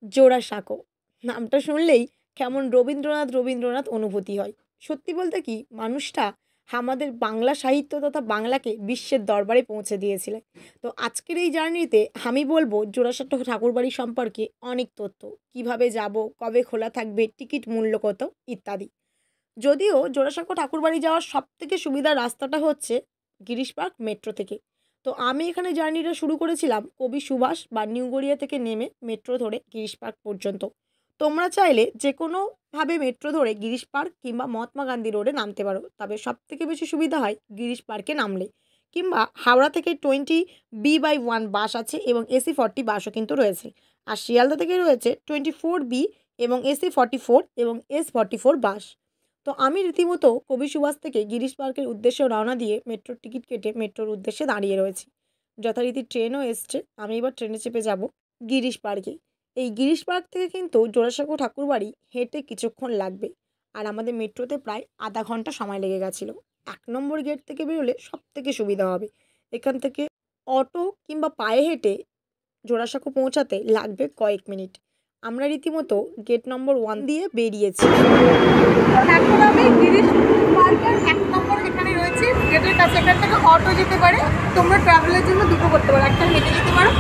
জোড়াসাঁকো নামটা শুনলেই কেমন রবীন্দ্রনাথ রবীন্দ্রনাথ অনুভূতি হয়। সত্যি বলতে কি মানুষটা আমাদের বাংলা সাহিত্য তথা বাংলাকে বিশ্বের দরবারে পৌঁছে দিয়েছিলেন। তো আজকের এই জার্নিতে আমি বলবো জোড়াসাঁকো ঠাকুরবাড়ি সম্পর্কে অনেক তথ্য, কিভাবে যাব, কবে খোলা থাকবে, টিকিট মূল্য কত ইত্যাদি। যদিও জোড়াসাঁকো ঠাকুরবাড়ি যাওয়ার সবথেকে সুবিধার রাস্তাটা হচ্ছে গিরিশ পার্ক মেট্রো থেকে। তো আমি এখানে জার্নিটা শুরু করেছিলাম কবি সুভাষ বা নিউ গড়িয়া থেকে নেমে মেট্রো ধরে গিরিশ পার্ক পর্যন্ত। তোমরা চাইলে যে কোনোভাবে মেট্রো ধরে গিরিশ পার্ক কিংবা মহাত্মা গান্ধী রোডে নামতে পারো, তবে সবথেকে বেশি সুবিধা হয় গিরিশ পার্কে নামলে। কিংবা হাওড়া থেকে 20B/1 বাস আছে এবং AC40 বাসও কিন্তু রয়েছে। আর শিয়ালদা থেকে রয়েছে 24B এবং AC44 এবং S44 বাস। তো আমি রীতিমতো কবি সুভাষ থেকে গিরিশ পার্কের উদ্দেশ্যে রওনা দিয়ে মেট্রোর টিকিট কেটে মেট্রোর উদ্দেশ্যে দাঁড়িয়ে রয়েছি। যথারীতি ট্রেনও এসছে, আমি এবার ট্রেনে চেপে যাব গিরিশ পার্কে। এই গিরিশ পার্ক থেকে কিন্তু জোড়াসাঁকো ঠাকুরবাড়ি হেঁটে কিছুক্ষণ লাগবে। আর আমাদের মেট্রোতে প্রায় আধা ঘন্টা সময় লেগে গেছিলো। 1 নম্বর গেট থেকে বেরোলে সব থেকে সুবিধা হবে। এখান থেকে অটো কিংবা পায়ে হেঁটে জোড়াসাঁকো পৌঁছাতে লাগবে কয়েক মিনিট। আমরা রীতিমতো গেট নম্বর 1 দিয়ে বেরিয়েছি। এখন আমি গিরিশ পার্কের 1 নম্বর এখানে রয়েছি গেটের কাছে। এখান থেকে অটো যেতে পারে, তোমরা ট্রাভেলের জন্য দুটো করতে পারো, একটা হেঁটে যেতে পারো,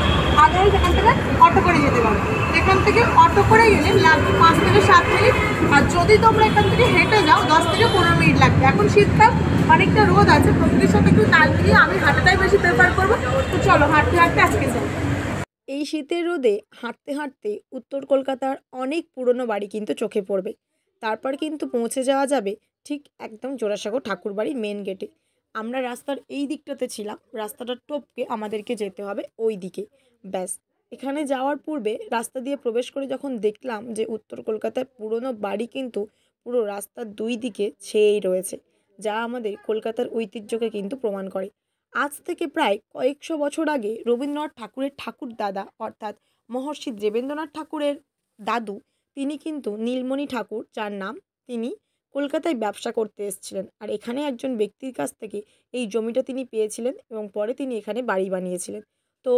আদারওয়াইজ এখান থেকে অটো করে যেতে পারো। এখান থেকে অটো করে গেলে লাগবে 5 থেকে 7 মিনিট, আর যদি তোমরা এখান থেকে হেঁটে যাও 10 থেকে 15 মিনিট লাগবে। এখন শীতকাল, অনেকটা রোদ আছে, প্রকৃতির সাথে একটু তাল মিলিয়ে আমি হাঁটাটাই বেশি প্রেফার করবো। তো চলো হাঁটতে হাঁটতে আজকে যাই। এই শীতের রোদে হাঁটতে হাঁটতে উত্তর কলকাতার অনেক পুরনো বাড়ি কিন্তু চোখে পড়বে। তারপর কিন্তু পৌঁছে যাওয়া যাবে ঠিক একদম জোড়াসাঁকো ঠাকুরবাড়ির মেন গেটে। আমরা রাস্তার এই দিকটাতে ছিলাম, রাস্তাটা টপকে আমাদেরকে যেতে হবে ওই দিকে। ব্যাস, এখানে যাওয়ার পূর্বে রাস্তা দিয়ে প্রবেশ করে যখন দেখলাম যে উত্তর কলকাতার পুরনো বাড়ি কিন্তু পুরো রাস্তার দুই দিকে ছেয়েই রয়েছে, যা আমাদের কলকাতার ঐতিহ্যকে কিন্তু প্রমাণ করে। আজ থেকে প্রায় কয়েকশো বছর আগে রবীন্দ্রনাথ ঠাকুরের ঠাকুরদাদা অর্থাৎ মহর্ষি দেবেন্দ্রনাথ ঠাকুরের দাদু, তিনি কিন্তু নীলমণি ঠাকুর যার নাম, তিনি কলকাতায় ব্যবসা করতে এসেছিলেন। আর এখানে একজন ব্যক্তির কাছ থেকে এই জমিটা তিনি পেয়েছিলেন এবং পরে তিনি এখানে বাড়ি বানিয়েছিলেন। তো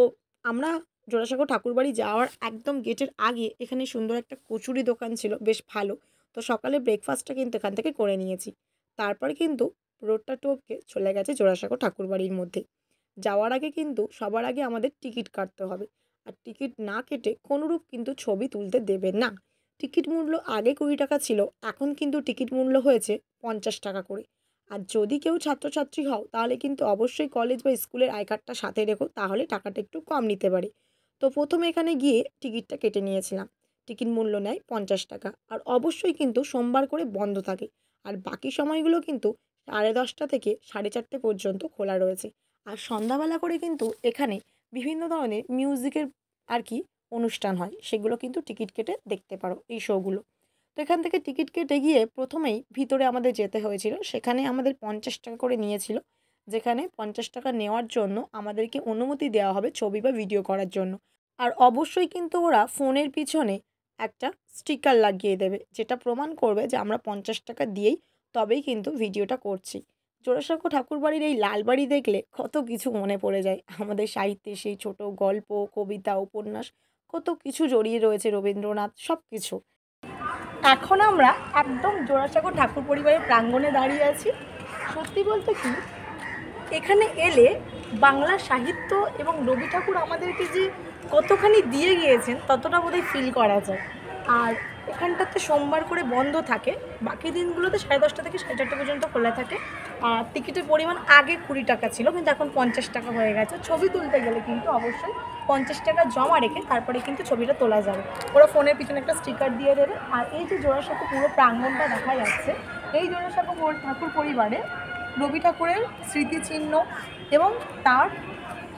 আমরা জোড়াসাঁকো ঠাকুরবাড়ি যাওয়ার একদম গেটের আগে এখানে সুন্দর একটা কচুরি দোকান ছিল, বেশ ভালো। তো সকালে ব্রেকফাস্টটা কিন্তু এখান থেকে করে নিয়েছি। তারপরে কিন্তু রোডটা টপকে চলে গেছে জোড়াসাঁকো ঠাকুরবাড়ির মধ্যে। যাওয়ার আগে কিন্তু সবার আগে আমাদের টিকিট কাটতে হবে। আর টিকিট না কেটে কোনোরূপ কিন্তু ছবি তুলতে দেবে না। টিকিট মূল্য আগে 20 টাকা ছিল, এখন কিন্তু টিকিট মূল্য হয়েছে 50 টাকা করে। আর যদি কেউ ছাত্রছাত্রী হও তাহলে কিন্তু অবশ্যই কলেজ বা স্কুলের আই কার্ডটা সাথে রেখো, তাহলে টাকাটা একটু কম নিতে পারে। তো প্রথমে এখানে গিয়ে টিকিটটা কেটে নিয়েছিলাম। টিকিট মূল্য নেয় 50 টাকা। আর অবশ্যই কিন্তু সোমবার করে বন্ধ থাকে। আর বাকি সময়গুলো কিন্তু 10:30 থেকে 4:30 পর্যন্ত খোলা রয়েছে। আর সন্ধ্যাবেলা করে কিন্তু এখানে বিভিন্ন ধরনের মিউজিকের আর কি অনুষ্ঠান হয়, সেগুলো কিন্তু টিকিট কেটে দেখতে পারো এই শোগুলো। তো এখান থেকে টিকিট কেটে গিয়ে প্রথমেই ভিতরে আমাদের যেতে হয়েছিল। সেখানে আমাদের 50 টাকা করে নিয়েছিল, যেখানে 50 টাকা নেওয়ার জন্য আমাদেরকে অনুমতি দেওয়া হবে ছবি বা ভিডিও করার জন্য। আর অবশ্যই কিন্তু ওরা ফোনের পিছনে একটা স্টিকার লাগিয়ে দেবে, যেটা প্রমাণ করবে যে আমরা 50 টাকা দিয়েই তবেই কিন্তু ভিডিওটা করছি। জোড়াসাঁকো ঠাকুরবাড়ির এই লালবাড়ি দেখলে কত কিছু মনে পড়ে যায়। আমাদের সাহিত্যে সেই ছোট গল্প, কবিতা, উপন্যাস কত কিছু জড়িয়ে রয়েছে, রবীন্দ্রনাথ সব কিছু। এখন আমরা একদম জোড়াসাঁকো ঠাকুর পরিবারের প্রাঙ্গণে দাঁড়িয়ে আছি। সত্যি বলতে কি এখানে এলে বাংলা সাহিত্য এবং রবি ঠাকুর আমাদেরকে যে কতখানি দিয়ে গিয়েছেন ততটা বোধহয় ফিল করা যায়। আর এখানটাতে সোমবার করে বন্ধ থাকে, বাকি দিনগুলোতে 10:30 থেকে 4:30 পর্যন্ত খোলা থাকে। আর টিকিটের পরিমাণ আগে 20 টাকা ছিল, কিন্তু এখন 50 টাকা হয়ে গেছে। ছবি তুলতে গেলে কিন্তু অবশ্যই 50 টাকা জমা রেখে তারপরে কিন্তু ছবিটা তোলা যাবে। ওরা ফোনের পিছনে একটা স্টিকার দিয়ে দেবে। আর এই যে জোড়াসাঁকো পুরো প্রাঙ্গণটা দেখা যাচ্ছে, এই জোড়াসাঁকো ঠাকুর পরিবারে রবি ঠাকুরের স্মৃতিচিহ্ন এবং তার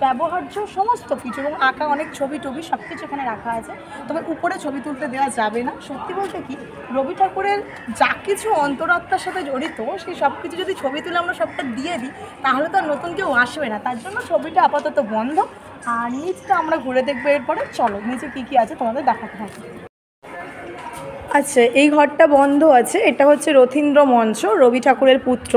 ব্যবহার্য সমস্ত কিছু এবং আঁকা অনেক ছবি টবি সব কিছু এখানে রাখা আছে। তবে উপরে ছবি তুলতে দেওয়া যাবে না। সত্যি বলতে কি রবি ঠাকুরের যা কিছু অন্তরাত্মার সাথে জড়িত সেই সব কিছু যদি ছবি তুলে আমরা সবটা দিয়ে দিই তাহলে তো আর নতুন কেউ আসবে না, তার জন্য ছবিটা আপাতত বন্ধ। আর নিচটা আমরা ঘুরে দেখবো এরপরে। চলো নিচে কী কী আছে তোমাদের দেখাতে থাকি। আচ্ছা, এই ঘরটা বন্ধ আছে। এটা হচ্ছে রথীন্দ্র মঞ্চ, রবি ঠাকুরের পুত্র।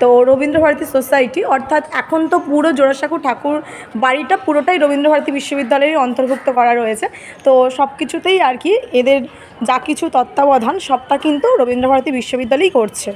তো রবীন্দ্রভারতী সোসাইটি, অর্থাৎ এখন তো পুরো জোড়াসাঁকো ঠাকুর বাড়িটা পুরোটাই রবীন্দ্রভারতী বিশ্ববিদ্যালয়েরই অন্তর্ভুক্ত করা রয়েছে। তো সব কিছুতেই আর কি এদের যা কিছু তত্ত্বাবধান সবটা কিন্তু রবীন্দ্রভারতী বিশ্ববিদ্যালয়ই করছে।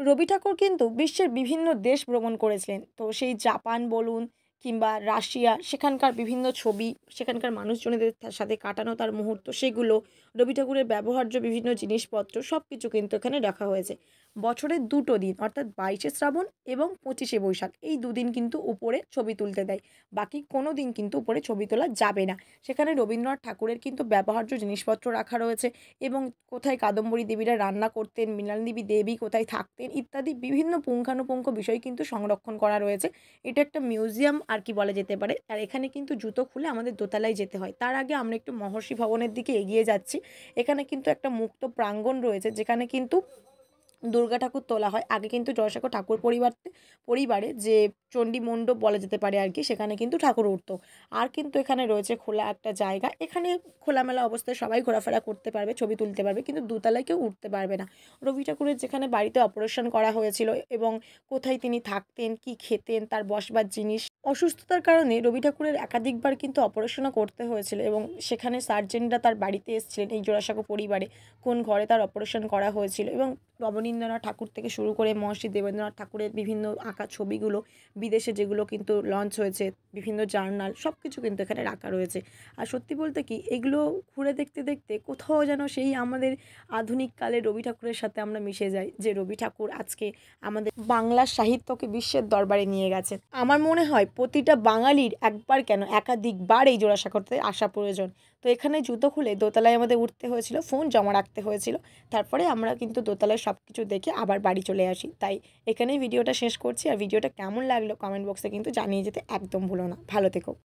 রবি ঠাকুর কিন্তু বিশ্বের বিভিন্ন দেশ ভ্রমণ করেছিলেন। তো সেই জাপান বলুন কিংবা রাশিয়া, সেখানকার বিভিন্ন ছবি, সেখানকার মানুষজনেদের সাথে কাটানো তার মুহূর্ত, সেগুলো রবি ঠাকুরের ব্যবহার্য বিভিন্ন জিনিসপত্র সব কিছু কিন্তু এখানে রাখা হয়েছে। বছরের দুটো দিন অর্থাৎ 22শে শ্রাবণ এবং 25শে বৈশাখ, এই দুদিন কিন্তু উপরে ছবি তুলতে দেয়। বাকি কোনো দিন কিন্তু উপরে ছবি তোলা যাবে না। সেখানে রবীন্দ্রনাথ ঠাকুরের কিন্তু ব্যবহার্য জিনিসপত্র রাখা রয়েছে এবং কোথায় কাদম্বরী দেবীরা রান্না করতেন, মৃণালিনী দেবী কোথায় থাকতেন ইত্যাদি বিভিন্ন পুঙ্খানুপুঙ্খ বিষয় কিন্তু সংরক্ষণ করা রয়েছে। এটা একটা মিউজিয়াম আর কি বলা যেতে পারে। আর এখানে কিন্তু জুতো খুলে আমাদের দোতলায় যেতে হয়। তার আগে আমরা একটু মহর্ষি ভবনের দিকে এগিয়ে যাচ্ছি। এখানে কিন্তু একটা মুক্ত প্রাঙ্গণ রয়েছে, যেখানে কিন্তু দুর্গা ঠাকুর তোলা হয়। আগে কিন্তু জোড়াসাঁকো ঠাকুর পরিবারে যে চণ্ডী মণ্ডপ বলা যেতে পারে আর কি, সেখানে কিন্তু ঠাকুর উঠতো। আর কিন্তু এখানে রয়েছে খোলা একটা জায়গা, এখানে খোলামেলা অবস্থায় সবাই ঘোরাফেরা করতে পারবে, ছবি তুলতে পারবে, কিন্তু দোতলায় কেউ উঠতে পারবে না। রবি ঠাকুরের যেখানে বাড়িতে অপারেশন করা হয়েছিল এবং কোথায় তিনি থাকতেন, কি খেতেন, তার বসবার জিনিস, অসুস্থতার কারণে রবি ঠাকুরের একাধিকবার কিন্তু অপারেশনও করতে হয়েছিল এবং সেখানে সার্জেনরা তার বাড়িতে এসেছিলেন এই জোড়াসাঁকো পরিবারে, কোন ঘরে তার অপারেশন করা হয়েছিল। এবং অবনীন্দ্রনাথ ঠাকুর থেকে শুরু করে মহর্ষি দেবেন্দ্রনাথ ঠাকুরের বিভিন্ন আঁকা ছবিগুলো, বিদেশে যেগুলো কিন্তু লঞ্চ হয়েছে, বিভিন্ন জার্নাল, সব কিছু কিন্তু এখানে রাখা রয়েছে। আর সত্যি বলতে কি, এগুলো ঘুরে দেখতে দেখতে কোথাও যেন সেই আমাদের আধুনিক কালের রবি ঠাকুরের সাথে আমরা মিশে যাই, যে রবি ঠাকুর আজকে আমাদের বাংলার সাহিত্যকে বিশ্বের দরবারে নিয়ে গেছেন। আমার মনে হয় প্রতিটা বাঙালির একবার কেন একাধিকবার এই জোড়াসাঁকোতে আসা প্রয়োজন। তো এখানে জুতো খুলে দোতলায় আমাদের উঠতে হয়েছিল, ফোন জমা রাখতে হয়েছিল, তারপরে আমরা কিন্তু দোতলায় সব কিছু দেখে আবার বাড়ি চলে আসি। তাই এখানেই ভিডিওটা শেষ করছি। আর ভিডিওটা কেমন লাগলো কমেন্ট বক্সে কিন্তু জানিয়ে যেতে একদম ভুলো না। ভালো থেকো।